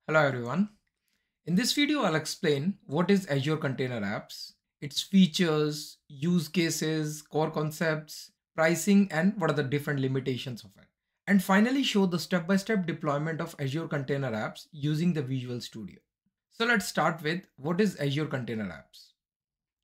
Hello everyone. In this video, I'll explain what is Azure Container Apps, its features, use cases, core concepts, pricing, and what are the different limitations of it. And finally show the step-by-step deployment of Azure Container Apps using the Visual Studio. So let's start with what is Azure Container Apps.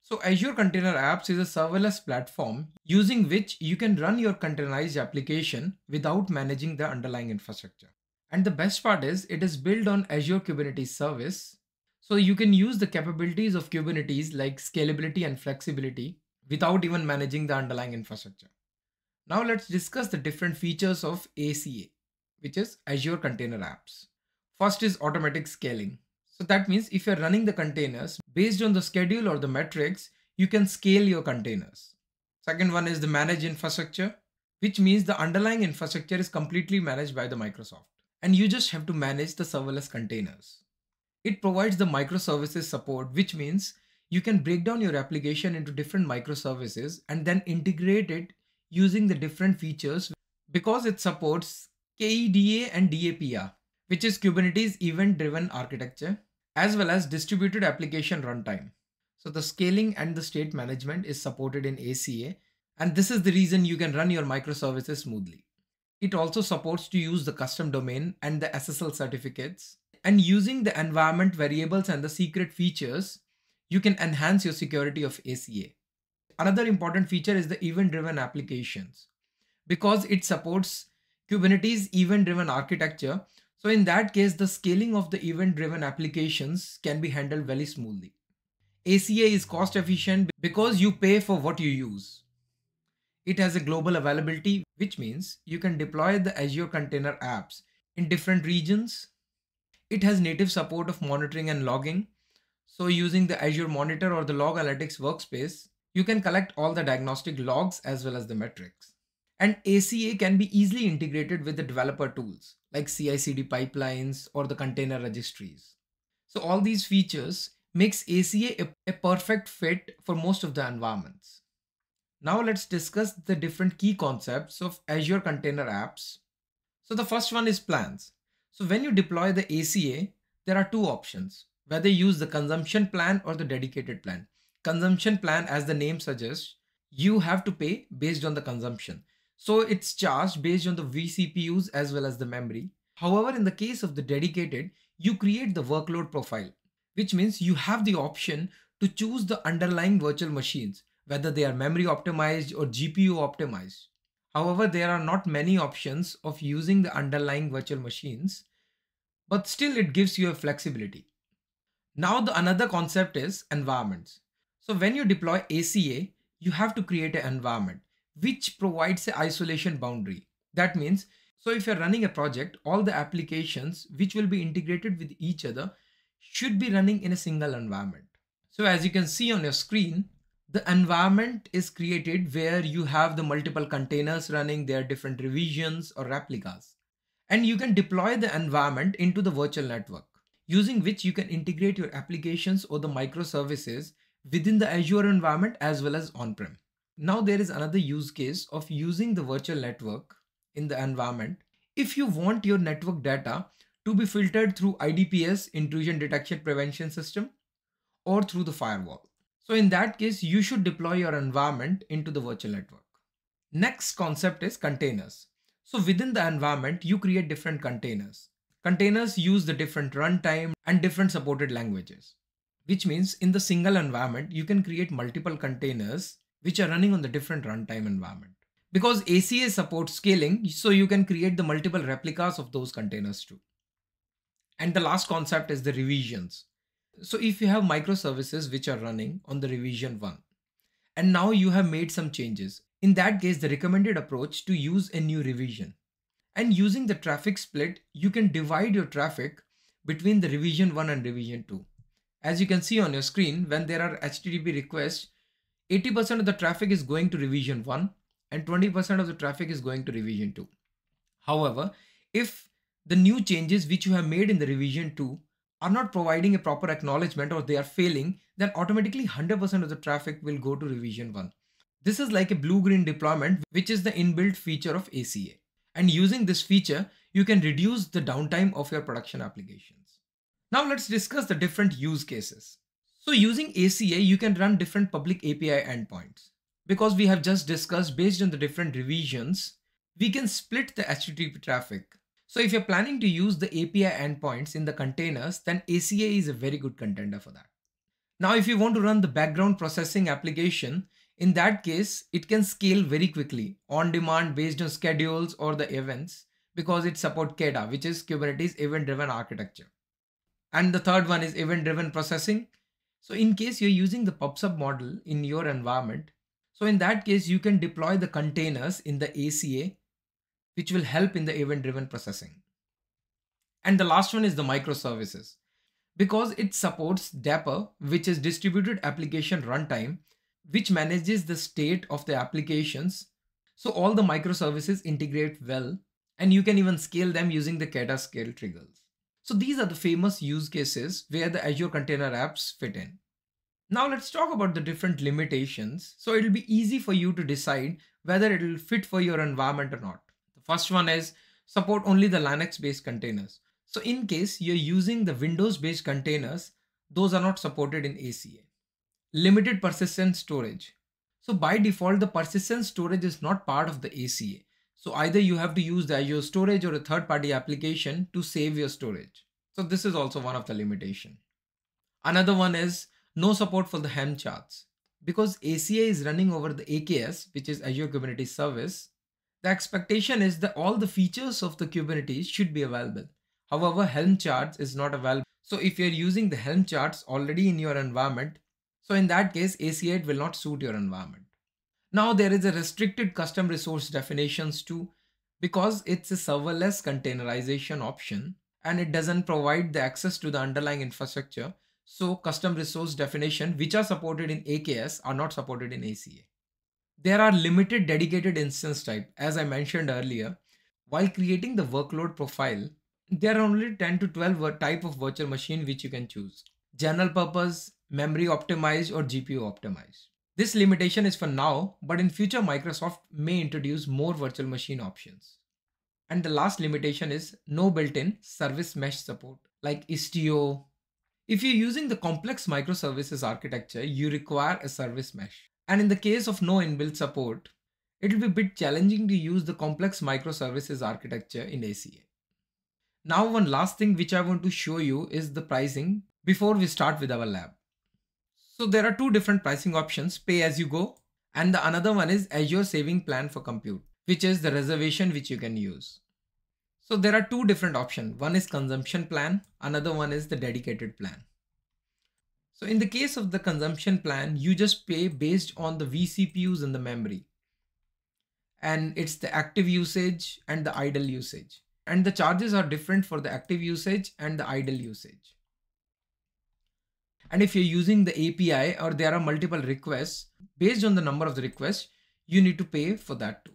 So Azure Container Apps is a serverless platform using which you can run your containerized application without managing the underlying infrastructure. And the best part is it is built on Azure Kubernetes Service. So you can use the capabilities of Kubernetes like scalability and flexibility without even managing the underlying infrastructure. Now let's discuss the different features of ACA, which is Azure Container Apps. First is automatic scaling. So that means if you're running the containers based on the schedule or the metrics, you can scale your containers. Second one is the managed infrastructure, which means the underlying infrastructure is completely managed by the Microsoft, and you just have to manage the serverless containers. It provides the microservices support, which means you can break down your application into different microservices and then integrate it using the different features because it supports KEDA and DAPR, which is Kubernetes event-driven architecture, as well as distributed application runtime. So the scaling and the state management is supported in ACA, and this is the reason you can run your microservices smoothly. It also supports to use the custom domain and the SSL certificates. And using the environment variables and the secret features, you can enhance your security of ACA. Another important feature is the event-driven applications because it supports Kubernetes event-driven architecture. So in that case, the scaling of the event-driven applications can be handled very smoothly. ACA is cost efficient because you pay for what you use. It has a global availability, which means you can deploy the Azure Container Apps in different regions. It has native support of monitoring and logging. So using the Azure Monitor or the Log Analytics workspace, you can collect all the diagnostic logs as well as the metrics. And ACA can be easily integrated with the developer tools like CI/CD pipelines or the container registries. So all these features makes ACA a perfect fit for most of the environments. Now let's discuss the different key concepts of Azure Container Apps. So the first one is plans. So when you deploy the ACA, there are two options, whether you use the consumption plan or the dedicated plan. Consumption plan, as the name suggests, you have to pay based on the consumption. So it's charged based on the vCPUs as well as the memory. However, in the case of the dedicated, you create the workload profile, which means you have the option to choose the underlying virtual machines, whether they are memory optimized or GPU optimized. However, there are not many options of using the underlying virtual machines, but still it gives you a flexibility. Now the another concept is environments. So when you deploy ACA, you have to create an environment which provides an isolation boundary. That means, so if you're running a project, all the applications which will be integrated with each other should be running in a single environment. So as you can see on your screen, the environment is created where you have the multiple containers running their different revisions or replicas. And you can deploy the environment into the virtual network, using which you can integrate your applications or the microservices within the Azure environment as well as on-prem. Now there is another use case of using the virtual network in the environment if you want your network data to be filtered through IDPS, intrusion detection prevention system, or through the firewall. So in that case, you should deploy your environment into the virtual network. Next concept is containers. So within the environment, you create different containers. Containers use the different runtime and different supported languages, which means in the single environment, you can create multiple containers which are running on the different runtime environment. Because ACA supports scaling, so you can create the multiple replicas of those containers too. And the last concept is the revisions. So if you have microservices which are running on the revision 1, and now you have made some changes, in that case, the recommended approach to use a new revision. And using the traffic split, you can divide your traffic between the revision 1 and revision 2. As you can see on your screen, when there are HTTP requests, 80% of the traffic is going to revision 1 and 20% of the traffic is going to revision 2. However, if the new changes which you have made in the revision 2 are not providing a proper acknowledgement or they are failing, then automatically 100% of the traffic will go to revision 1. This is like a blue-green deployment, which is the inbuilt feature of ACA. And using this feature, you can reduce the downtime of your production applications. Now let's discuss the different use cases. So using ACA, you can run different public API endpoints. Because we have just discussed based on the different revisions, we can split the HTTP traffic. So if you're planning to use the API endpoints in the containers, then ACA is a very good contender for that. Now, if you want to run the background processing application, in that case, it can scale very quickly on demand based on schedules or the events because it supports CADA, which is Kubernetes Event-Driven Architecture. And the third one is event-driven processing. So in case you're using the PubSub model in your environment, so in that case, you can deploy the containers in the ACA, which will help in the event-driven processing. And the last one is the microservices. Because it supports Dapper, which is distributed application runtime, which manages the state of the applications. So all the microservices integrate well, and you can even scale them using the CADA scale triggers. So these are the famous use cases where the Azure Container Apps fit in. Now let's talk about the different limitations. So it'll be easy for you to decide whether it will fit for your environment or not. The first one is support only the Linux-based containers. So in case you're using the Windows-based containers, those are not supported in ACA. Limited persistent storage. So by default, the persistent storage is not part of the ACA. So either you have to use the Azure storage or a third-party application to save your storage. So this is also one of the limitation. Another one is no support for the Helm charts. Because ACA is running over the AKS, which is Azure Kubernetes Service, the expectation is that all the features of the Kubernetes should be available. However, Helm charts is not available. So if you're using the Helm charts already in your environment, so in that case, ACA will not suit your environment. Now there is a restricted custom resource definitions too, because it's a serverless containerization option and it doesn't provide the access to the underlying infrastructure. So custom resource definition, which are supported in AKS, are not supported in ACA. There are limited dedicated instance type, as I mentioned earlier. While creating the workload profile, there are only 10 to 12 type of virtual machine which you can choose. General purpose, memory optimized or GPU optimized. This limitation is for now, but in future Microsoft may introduce more virtual machine options. And the last limitation is no built-in service mesh support like Istio. If you're using the complex microservices architecture, you require a service mesh. And in the case of no inbuilt support, it will be a bit challenging to use the complex microservices architecture in ACA. Now, one last thing which I want to show you is the pricing before we start with our lab. So there are two different pricing options, pay as you go, and the another one is Azure saving plan for compute, which is the reservation which you can use. So there are two different options. One is consumption plan, another one is the dedicated plan. So in the case of the consumption plan, you just pay based on the vCPUs in the memory. And it's the active usage and the idle usage. And the charges are different for the active usage and the idle usage. And if you're using the API or there are multiple requests, based on the number of the requests, you need to pay for that too.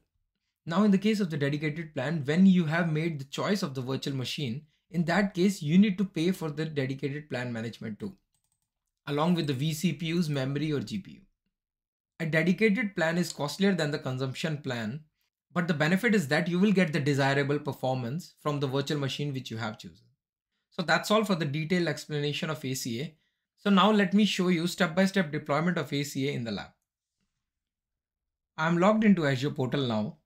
Now, in the case of the dedicated plan, when you have made the choice of the virtual machine, in that case, you need to pay for the dedicated plan management too, along with the vCPUs, memory or GPU. A dedicated plan is costlier than the consumption plan, but the benefit is that you will get the desirable performance from the virtual machine which you have chosen. So that's all for the detailed explanation of ACA. So now let me show you step-by-step deployment of ACA in the lab. I'm logged into Azure portal now,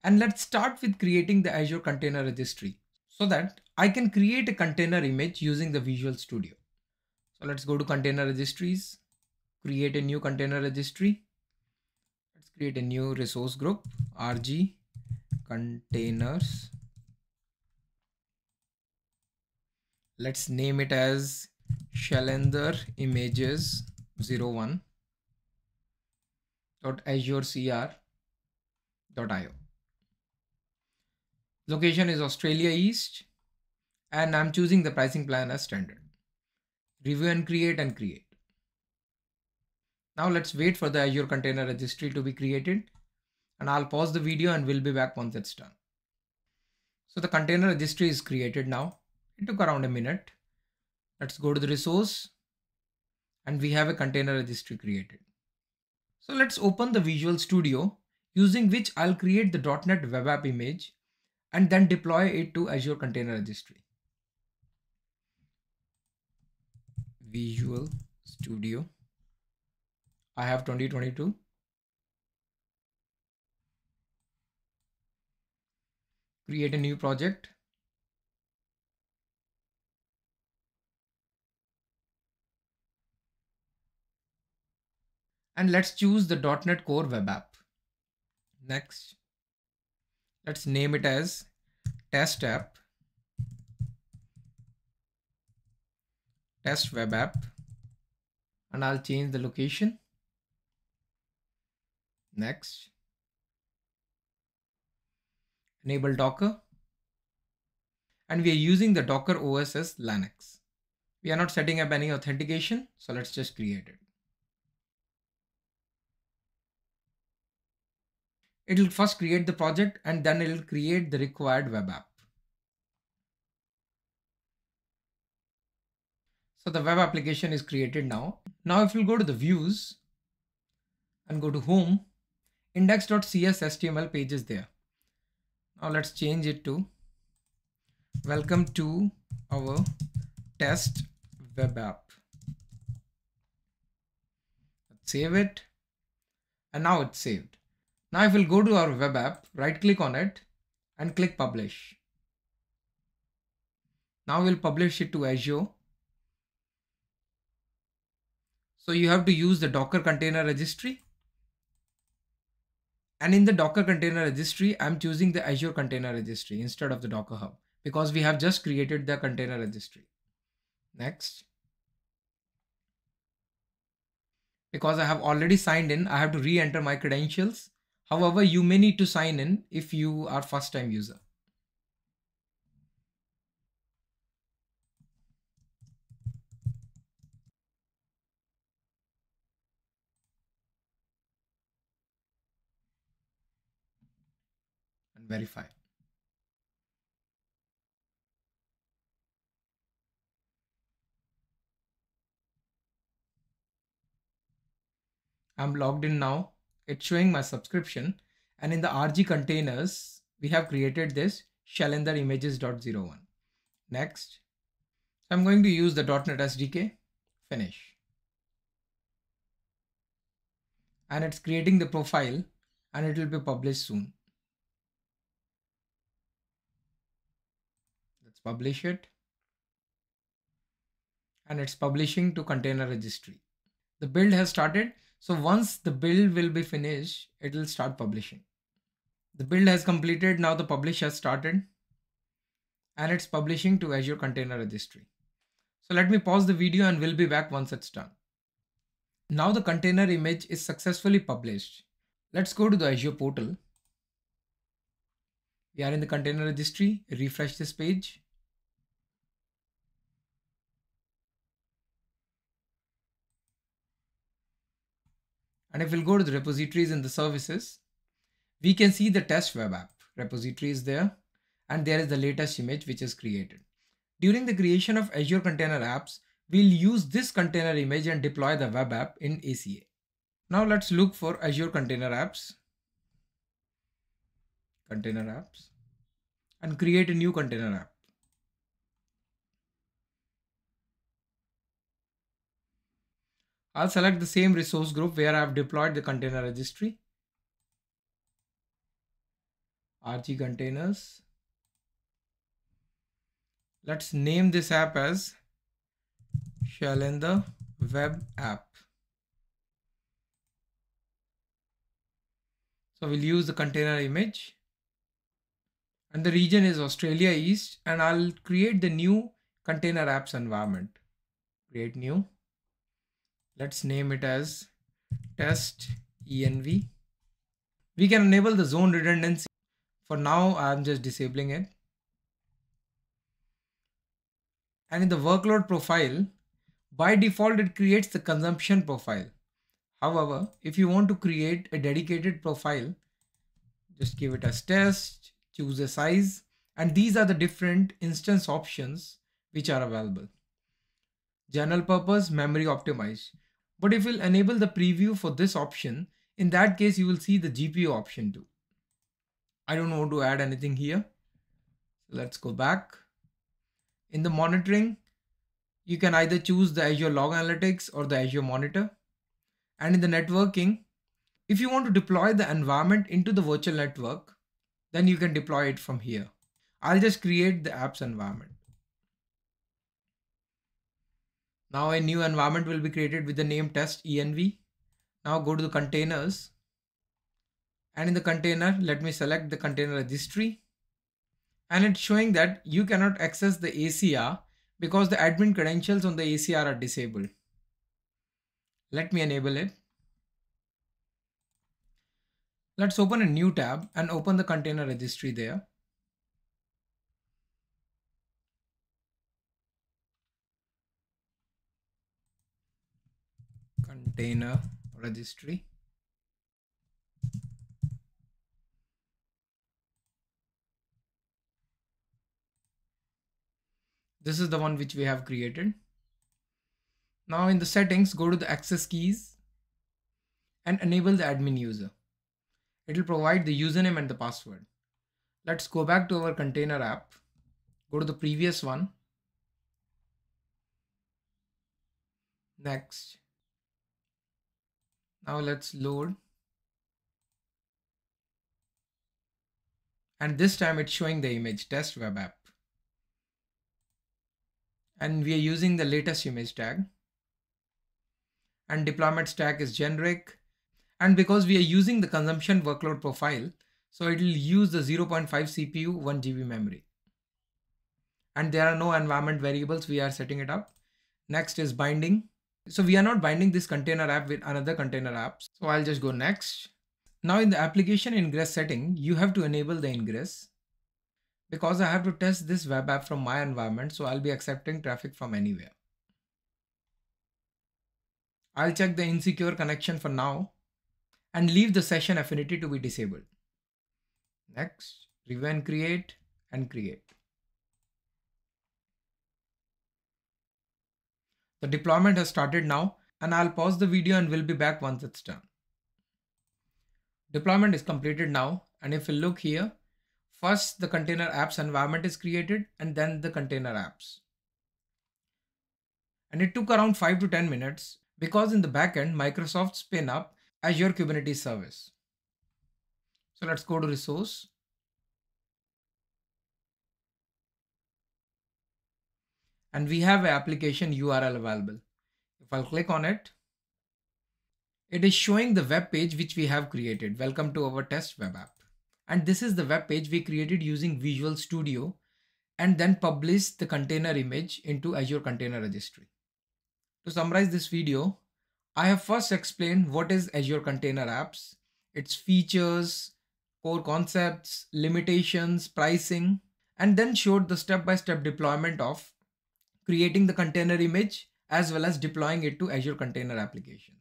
and let's start with creating the Azure Container Registry so that I can create a container image using the Visual Studio. So let's go to Container Registries, create a new container registry. Let's create a new resource group, RG containers. Let's name it as Shalender images 01 .azure.cr.io. Location is Australia East, and I'm choosing the pricing plan as standard. Review and create and create. Now let's wait for the Azure Container Registry to be created, and I'll pause the video and we'll be back once it's done. So the container registry is created now. It took around a minute. Let's go to the resource, and we have a container registry created. So let's open the Visual Studio, using which I'll create the .NET Web App image and then deploy it to Azure Container Registry. Visual Studio. I have 2022. Create a new project. And let's choose the .NET Core Web App. Next, let's name it as Test App, Test Web App, and I'll change the location. Next, enable Docker, and we are using the Docker OS as Linux. We are not setting up any authentication, so let's just create it. It will first create the project and then it will create the required web app. So the web application is created now. Now if you go to the views and go to home, index.cs HTML page is there. Now let's change it to welcome to our test web app. Let's save it. And now it's saved. Now if we'll go to our web app, right click on it and click publish. Now we'll publish it to Azure. So you have to use the Docker Container Registry. And in the Docker Container Registry, I'm choosing the Azure Container Registry instead of the Docker Hub because we have just created the container registry. Next. Because I have already signed in, I have to re-enter my credentials. However, you may need to sign in if you are first-time user. And verify. I'm logged in now. It's showing my subscription. And in the RG containers, we have created this Shalendar images.01. Next. I'm going to use the .NET SDK. Finish. And it's creating the profile and it will be published soon. Let's publish it. And it's publishing to container registry. The build has started. So once the build will be finished, it will start publishing. The build has completed. Now the publish has started and it's publishing to Azure Container Registry. So let me pause the video and we'll be back once it's done. Now the container image is successfully published. Let's go to the Azure portal. We are in the container registry. Refresh this page. And if we'll go to the repositories in the services, we can see the test web app repository is there. And there is the latest image which is created. During the creation of Azure Container Apps, we'll use this container image and deploy the web app in ACA. Now let's look for Azure Container Apps, and create a new container app. I'll select the same resource group where I've deployed the container registry. RG containers. Let's name this app as Shalendar Web App. So we'll use the container image. And the region is Australia East. And I'll create the new container apps environment. Create new. Let's name it as test env. We can enable the zone redundancy. For now, I'm just disabling it. And in the workload profile, by default, it creates the consumption profile. However, if you want to create a dedicated profile, just give it as test, choose a size, and these are the different instance options which are available. General purpose, memory optimized. But if we'll enable the preview for this option, in that case, you will see the GPU option too. I don't want to add anything here. So let's go back. In the monitoring, You can either choose the Azure Log Analytics or the Azure Monitor. And in the networking, if you want to deploy the environment into the virtual network, then you can deploy it from here. I'll just create the apps environment. Now a new environment will be created with the name test env. Now go to the containers, and in the container, let me select the container registry. And it's showing that you cannot access the ACR because the admin credentials on the ACR are disabled. Let me enable it. Let's open a new tab and open the container registry there. Container registry. This is the one which we have created. Now in the settings, go to the access keys and enable the admin user. It will provide the username and the password. Let's go back to our container app. Go to the previous one. Next. Now let's load. And this time it's showing the image test web app. And we are using the latest image tag. And deployment stack is generic. And because we are using the consumption workload profile, so it will use the 0.5 CPU, 1 GB memory. And there are no environment variables, we are setting it up. Next is binding. So we are not binding this container app with another container app. So I'll just go next. Now in the application ingress setting, you have to enable the ingress because I have to test this web app from my environment. So I'll be accepting traffic from anywhere. I'll check the insecure connection for now and leave the session affinity to be disabled. Next, review and create and create. The deployment has started now, and I'll pause the video and we'll be back once it's done. Deployment is completed now, and if we look here, first the container apps environment is created and then the container apps. And it took around 5 to 10 minutes because in the backend, Microsoft spin up Azure Kubernetes service. So let's go to resource. And we have an application URL available. If I'll click on it, it is showing the web page which we have created. Welcome to our test web app. And this is the web page we created using Visual Studio and then published the container image into Azure Container Registry. To summarize this video, I have first explained what is Azure Container Apps, its features, core concepts, limitations, pricing, and then showed the step-by-step deployment of creating the container image as well as deploying it to Azure Container applications.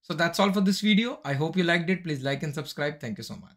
So that's all for this video. I hope you liked it. Please like and subscribe. Thank you so much.